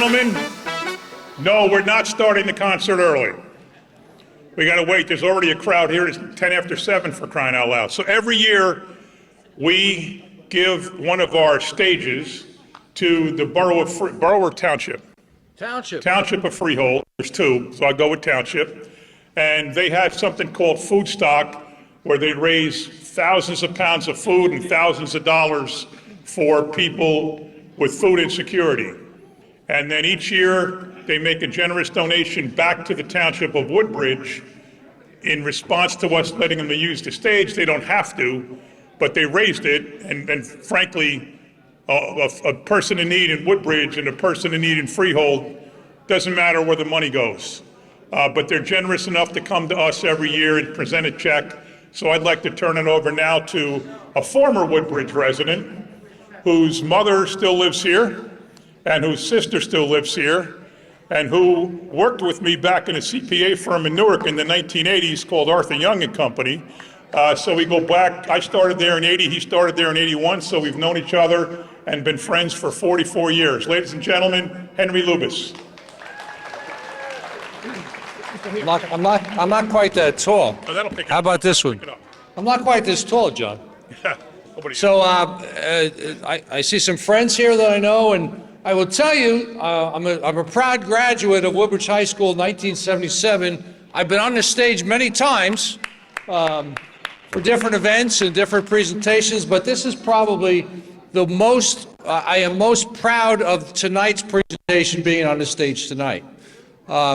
gentlemen, no, we're not starting the concert early. We got to wait. There's already a crowd here. It's 10 after 7 for crying out loud. So every year we give one of our stages to the borough or township? Township of Freehold. There's two, so I'll go with township. And they have something called Foodstock, where they raise thousands of pounds of food and thousands of dollars for people with food insecurity. And then each year, they make a generous donation back to the township of Woodbridge in response to us letting them use the stage. They don't have to, but they raised it, and frankly, a person in need in Woodbridge and a person in need in Freehold, doesn't matter where the money goes. But they're generous enough to come to us every year and present a check. So I'd like to turn it over now to a former Woodbridge resident whose mother still lives here and whose sister still lives here and who worked with me back in a CPA firm in Newark in the 1980s called Arthur Young and Company. So we go back, I started there in 80, he started there in 81, so we've known each other and been friends for 44 years. Ladies and gentlemen, Henry Lubis. I'm not quite that tall. Oh, that'll pick it How up. about this one? Pick it up. I'm not quite this tall, John. Yeah, nobody- So I see some friends here that I know, and I will tell you, I'm a proud graduate of Woodbridge High School in 1977. I've been on the stage many times for different events and different presentations, but this is probably the most, I am most proud of tonight's presentation being on the stage tonight.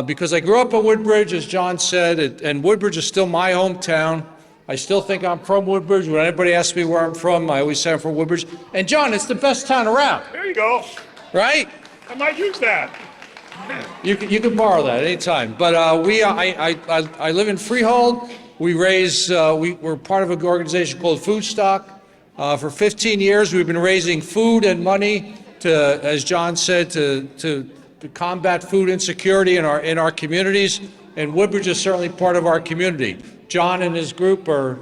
Because I grew up in Woodbridge, as John said, and Woodbridge is still my hometown. I still think I'm from Woodbridge. When anybody asks me where I'm from, I always say I'm from Woodbridge. And John, it's the best town around. There you go. Right? I might use that. You can borrow that anytime. But I live in Freehold. We raise, we're part of an organization called Foodstock. For 15 years, we've been raising food and money to, as John said, to combat food insecurity in our communities. And Woodbridge is certainly part of our community. John and his group are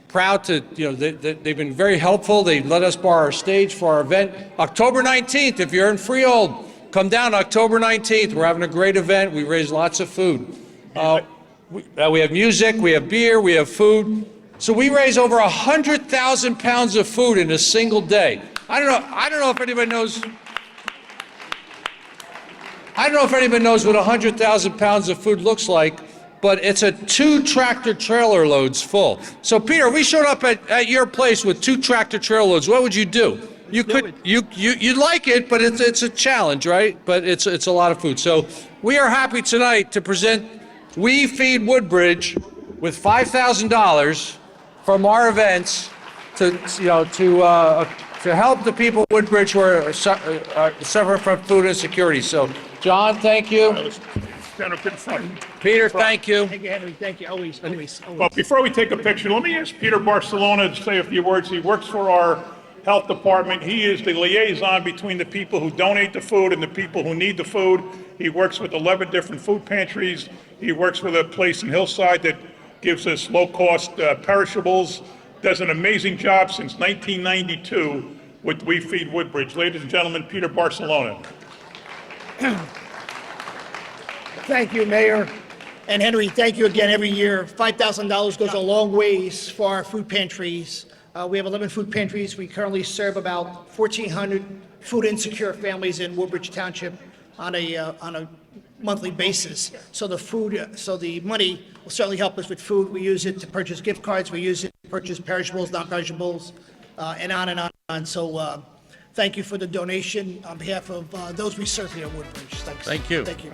proud to, they've been very helpful. They let us borrow our stage for our event. October 19th, if you're in Freehold, come down October 19th. We're having a great event. We raise lots of food. We have music, we have beer, we have food. So we raise over 100,000 pounds of food in a single day. I don't know if anybody knows. I don't know if anybody knows what 100,000 pounds of food looks like, but it's a 2 tractor trailer loads full. So Peter, we showed up at your place with 2 tractor trailer loads. What would you do? You'd like it, but it's a challenge, right? But it's a lot of food. So we are happy tonight to present We Feed Woodbridge with $5,000 from our events to help the people of Woodbridge who are suffering from food insecurity. So John, thank you. Stand up in front. Peter, thank you. Thank you, Henry. Thank you. Always. But before we take a picture, let me ask Peter Barcelona to say a few words. He works for our health department. He is the liaison between the people who donate the food and the people who need the food. He works with 11 different food pantries. He works with a place in Hillside that gives us low-cost perishables. Does an amazing job since 1992 with We Feed Woodbridge. Ladies and gentlemen, Peter Barcelona. Thank you, Mayor. And Henry, thank you again every year. $5,000 goes a long ways for our food pantries. We have 11 food pantries. We currently serve about 1,400 food insecure families in Woodbridge Township on a monthly basis. So the money will certainly help us with food. We use it to purchase gift cards. We use it to purchase perishables, non-perishables, and on and on and on. So thank you for the donation on behalf of those we serve here at Woodbridge. Thanks. Thank you. Thank you.